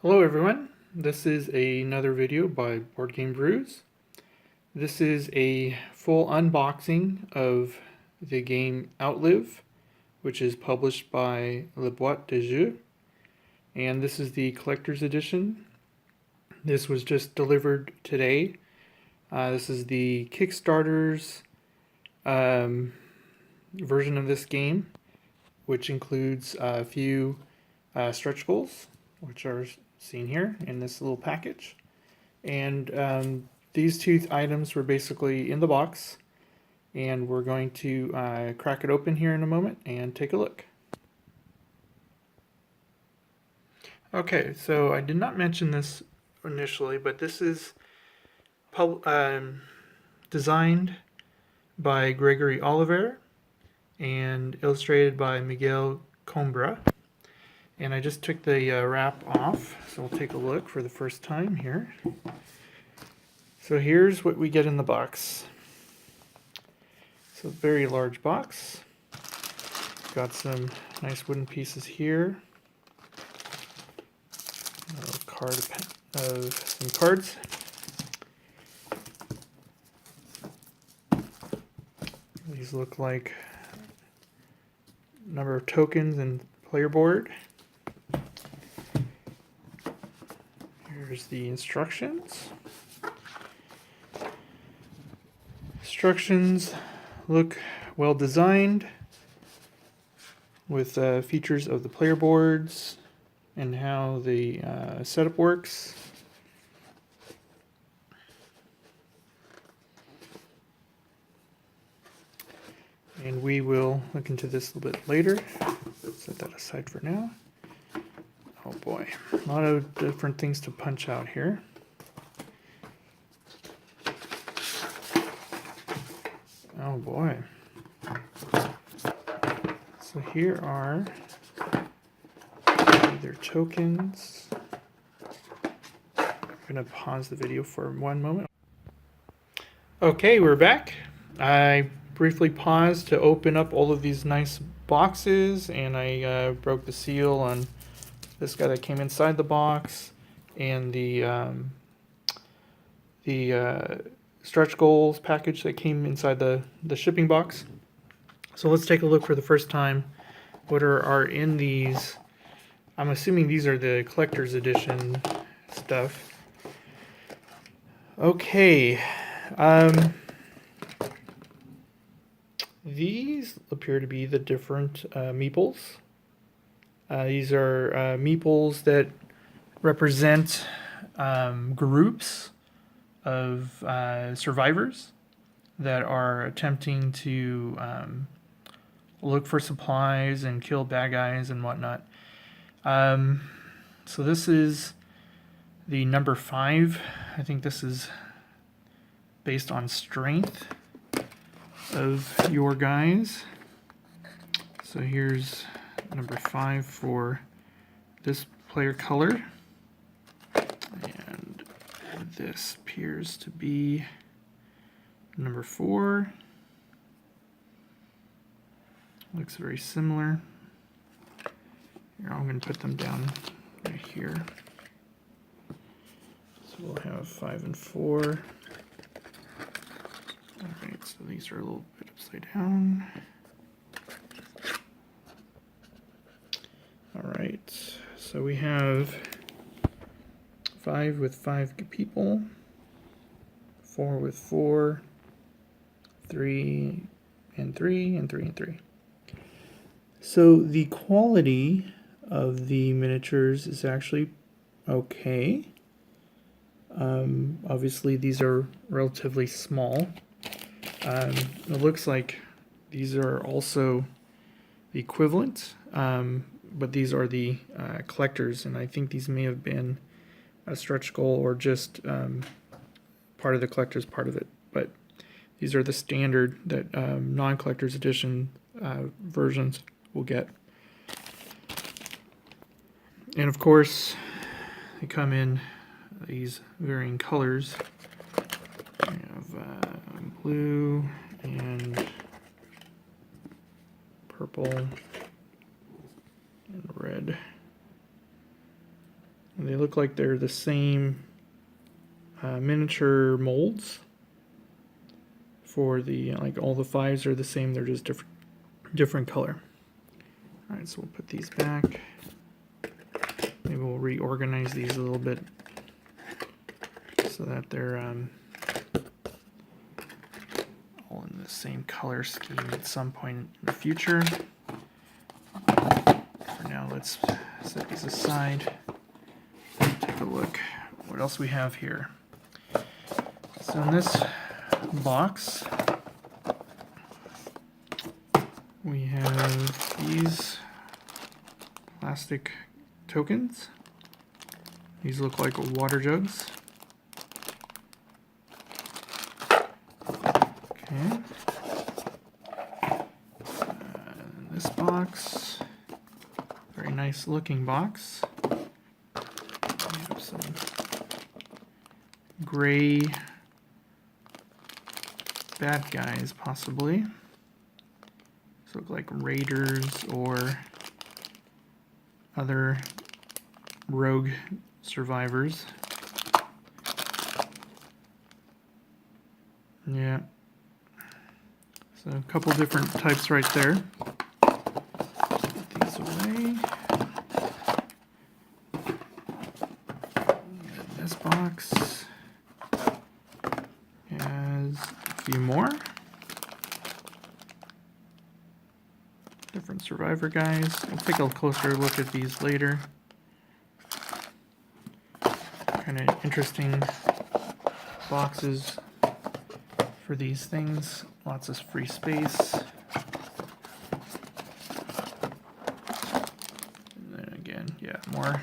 Hello everyone, this is another video by Boardgame Brews. This is a full unboxing of the game Outlive, which is published by La Boîte de Jeux, and this is the collector's edition. This was just delivered today. This is the Kickstarter's version of this game, which includes a few stretch goals, which are seen here in this little package. And these two items were basically in the box, and we're going to crack it open here in a moment and take a look. Okay, so I did not mention this initially, but this is designed by Gregory Oliver and illustrated by Miguel Coimbra. And I just took the wrap off, so we'll take a look for the first time here. So here's what we get in the box. So a very large box. Got some nice wooden pieces here. A card of some cards. These look like a number of tokens and player board. Here's the instructions. Instructions look well designed with features of the player boards and how the setup works. And we will look into this a little bit later. Set that aside for now. Oh boy, a lot of different things to punch out here. Oh boy. So here are their tokens. I'm going to pause the video for one moment. Okay, we're back. I briefly paused to open up all of these nice boxes, and I broke the seal on this guy that came inside the box, and the stretch goals package that came inside the shipping box. So let's take a look for the first time what are in these. I'm assuming these are the collector's edition stuff. Okay. These appear to be the different meeples. These are meeples that represent groups of survivors that are attempting to look for supplies and kill bad guys and whatnot. So this is the number 5. I think this is based on strength of your guys. So here's number 5 for this player color, and this appears to be number 4. Looks very similar. Here, I'm going to put them down right here. So we'll have 5 and 4. Alright, so these are a little bit upside down. Alright, so we have 5 with 5 people, 4 with 4, 3 and 3, and 3 and 3. So the quality of the miniatures is actually okay. Obviously these are relatively small. It looks like these are also the equivalent, but these are the collectors, and I think these may have been a stretch goal or just part of the collector's part of it. But these are the standard that non-collector's edition versions will get. And of course, they come in these varying colors. We have blue and purple and red. They look like they're the same miniature molds for the, like all the 5s are the same, they're just different color. Alright, so we'll put these back. Maybe we'll reorganize these a little bit so that they're all in the same color scheme at some point in the future. For now, let's set these aside. Take a look what else we have here. So in this box, we have these plastic tokens. These look like water jugs. Okay. This box, very nice looking box. We have some gray bad guys, possibly. These look like raiders or other rogue survivors. Yeah. So a couple different types right there. Put these away. And this box has a few more. Different survivor guys. We'll take a closer look at these later. Kind of interesting boxes for these things. Lots of free space. And then again, yeah, more. I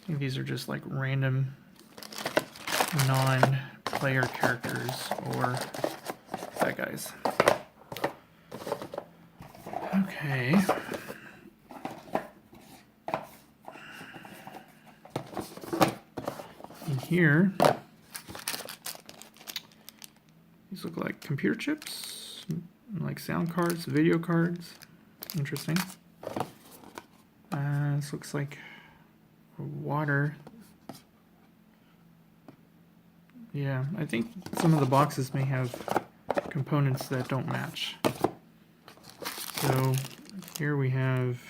think these are just like random non-player characters or bad guys. Okay. In here, these look like computer chips, like sound cards, video cards. Interesting. This looks like water. Yeah, I think some of the boxes may have components that don't match. So here we have,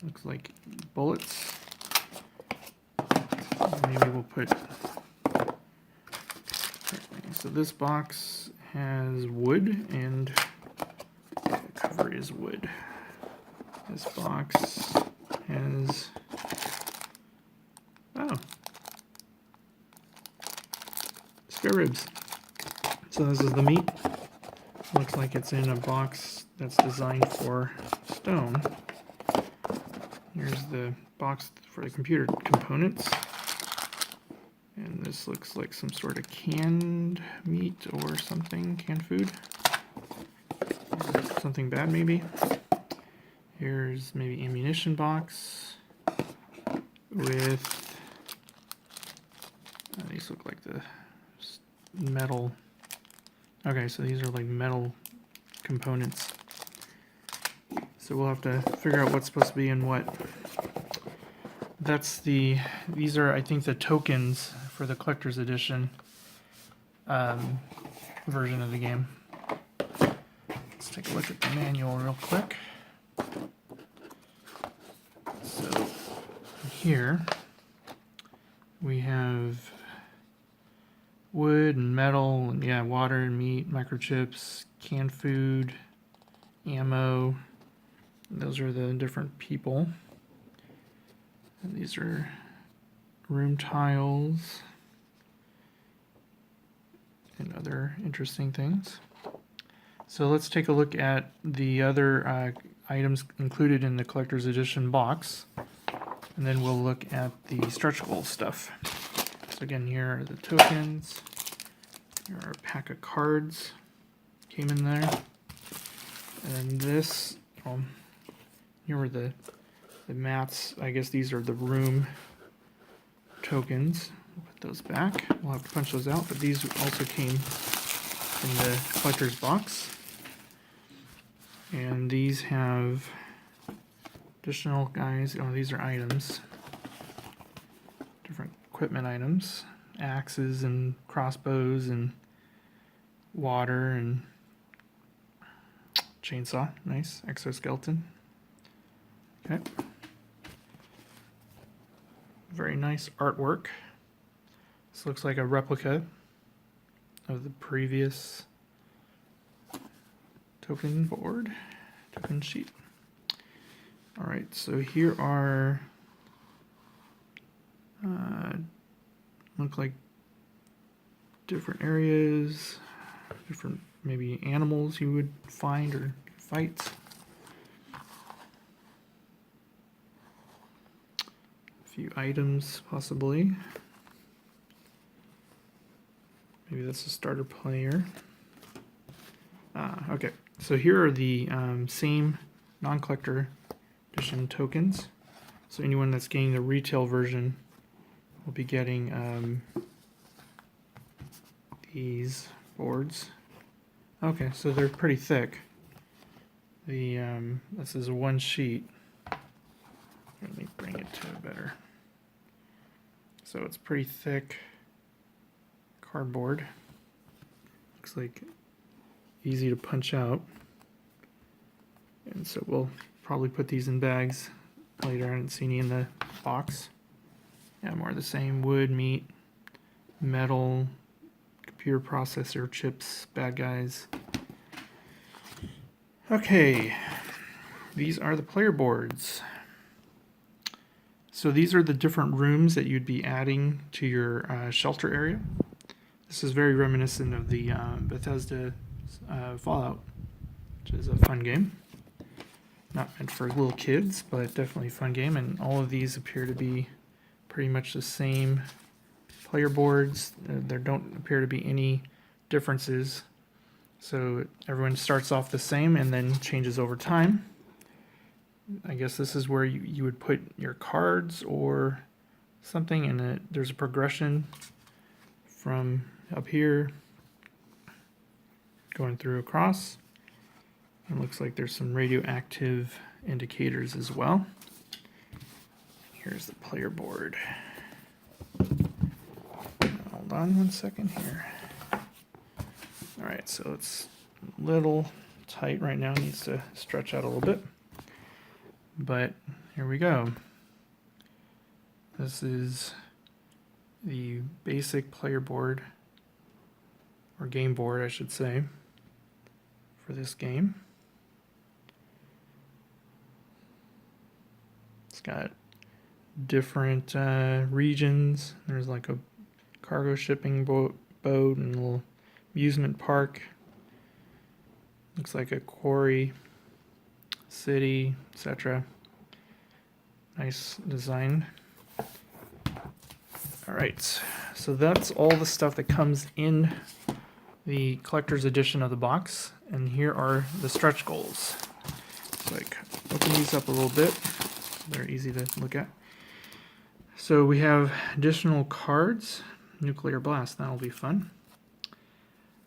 looks like bullets. Maybe we'll put, so this box has wood and the cover is wood. This box has, oh, spare ribs. So this is the meat. Looks like it's in a box that's designed for stone. Here's the box for the computer components. And this looks like some sort of canned meat or something, canned food. Something bad maybe. Here's maybe ammunition box with, these look like the metal. Okay, so these are like metal components. So we'll have to figure out what's supposed to be in what. That's the, these are I think the tokens for the collector's edition version of the game. Let's take a look at the manual real quick. So here we have wood and metal, and yeah, water and meat, microchips, canned food, ammo. Those are the different people. And these are room tiles and other interesting things. So let's take a look at the other items included in the collector's edition box, and then we'll look at the stretch goal stuff. So again, here are the tokens. Here are a pack of cards came in there, and this here were the mats. I guess these are the room tokens. We'll put those back. We'll have to punch those out, but these also came in the collector's box. And these have additional guys. Oh, these are items. different equipment items, axes and crossbows and water and chainsaw. Nice. Exoskeleton. Okay. Very nice artwork. This looks like a replica of the previous token board, token sheet. All right, so here are look like different areas, different maybe animals you would find or fight. A few items possibly. Maybe that's a starter player. Okay, so here are the same non-collector edition tokens. So anyone that's getting the retail version will be getting these boards. Okay, so they're pretty thick. The this is one sheet. Let me bring it to a better. So it's pretty thick cardboard. Looks like easy to punch out. And so we'll probably put these in bags later. I didn't see any in the box. Yeah, more of the same. Wood, meat, metal, computer processor, chips, bad guys. Okay, these are the player boards. So these are the different rooms that you'd be adding to your shelter area. This is very reminiscent of the Bethesda Fallout, which is a fun game. Not meant for little kids, but definitely a fun game. And all of these appear to be pretty much the same player boards. There don't appear to be any differences. So everyone starts off the same and then changes over time. I guess this is where you would put your cards or something, and there's a progression from up here going through across. It looks like there's some radioactive indicators as well. Here's the player board. Hold on one second here. All right, so it's a little tight right now. It needs to stretch out a little bit. But here we go. This is the basic player board, or game board, I should say, for this game. It's got different regions. There's like a cargo shipping boat and a little amusement park. Looks like a quarry, city, etc. Nice design. All right, so that's all the stuff that comes in the collector's edition of the box, and here are the stretch goals. So I open these up a little bit. They're easy to look at. So we have additional cards. Nuclear blast, that'll be fun.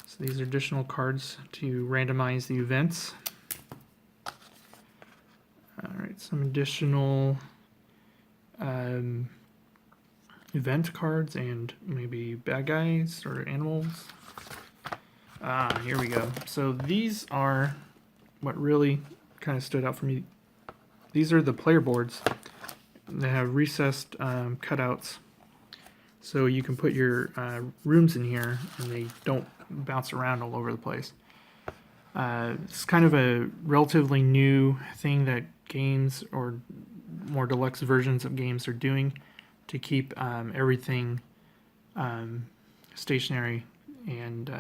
So these are additional cards to randomize the events. All right, some additional event cards and maybe bad guys or animals. Here we go. So these are what really kind of stood out for me. These are the player boards. They have recessed cutouts, so you can put your rooms in here and they don't bounce around all over the place. It's kind of a relatively new thing that games or more deluxe versions of games are doing to keep everything stationary and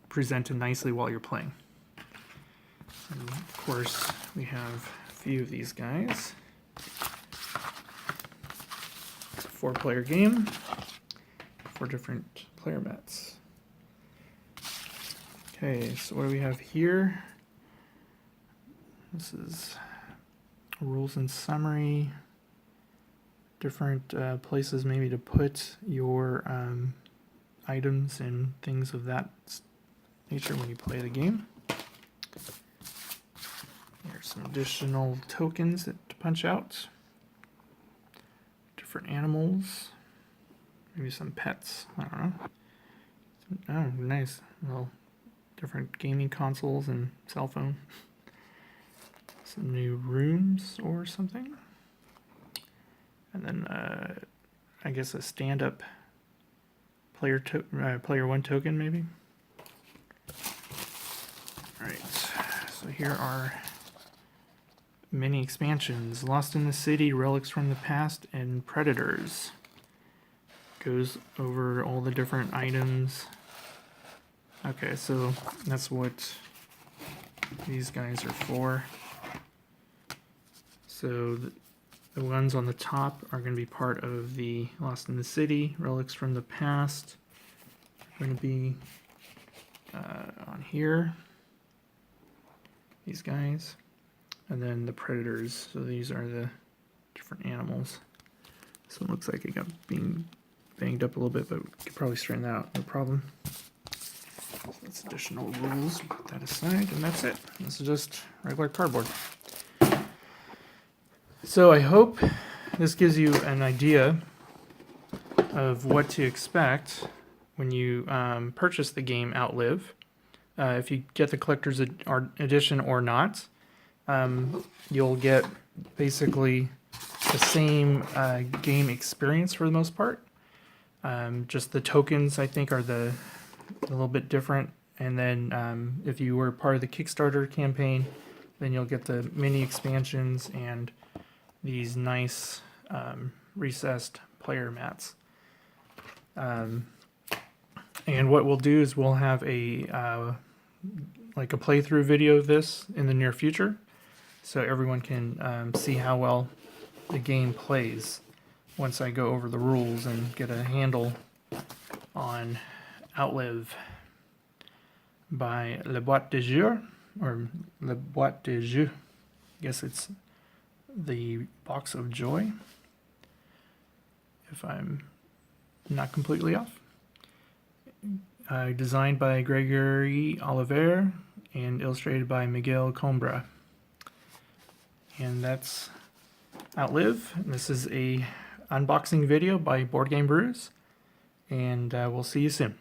presented nicely while you're playing. And of course, we have a few of these guys. It's a 4-player game, 4 different player mats. Okay, so what do we have here? This is rules and summary. Different places maybe to put your items and things of that nature when you play the game. There's some additional tokens to punch out. Different animals. maybe some pets. I don't know. Oh, nice. Well, different gaming consoles and cell phone. Some new rooms or something. And then I guess a stand-up player one token maybe. All right. So here are mini expansions: Lost in the City, Relics from the Past, and Predators. Goes over all the different items. Okay, so that's what these guys are for. So the ones on the top are going to be part of the Lost in the City, Relics from the Past. Are going to be on here. These guys. And then the Predators. So these are the different animals. So it looks like it got being banged up a little bit, but we could probably straighten that out, no problem. So that's additional rules. Put that aside, and that's it. This is just regular cardboard. So I hope this gives you an idea of what to expect when you purchase the game Outlive. If you get the collector's edition or not, you'll get basically the same game experience for the most part. Just the tokens, I think, are a little bit different. And then if you were part of the Kickstarter campaign, then you'll get the mini expansions and these nice recessed player mats. And what we'll do is we'll have like a playthrough video of this in the near future, so everyone can see how well the game plays once I go over the rules and get a handle on Outlive by Le Boîte de Jeu, or Le Boîte de Jeu. I guess it's the Box of Joy, if I'm not completely off. Designed by Gregory Oliver and illustrated by Miguel Coimbra. And that's Outlive. This is a unboxing video by Boardgame Brews, and we'll see you soon.